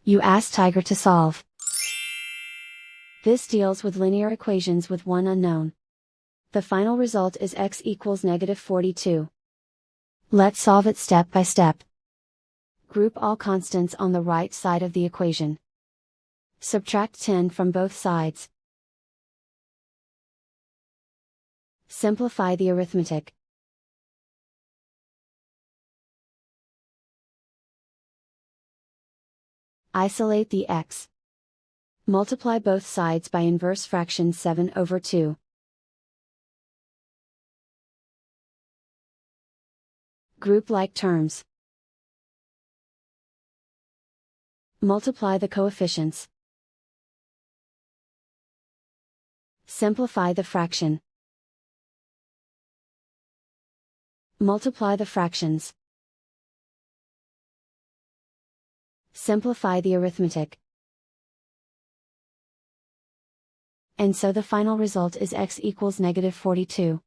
You ask Tiger to solve. This deals with linear equations with one unknown. The final result is x equals -42. Let's solve it step by step. Group all constants on the right side of the equation. Subtract 10 from both sides. Simplify the arithmetic. Isolate the x. Multiply both sides by inverse fraction 7/2. Group like terms. Multiply the coefficients. Simplify the fraction. Multiply the fractions. Simplify the arithmetic. And so the final result is x equals -42.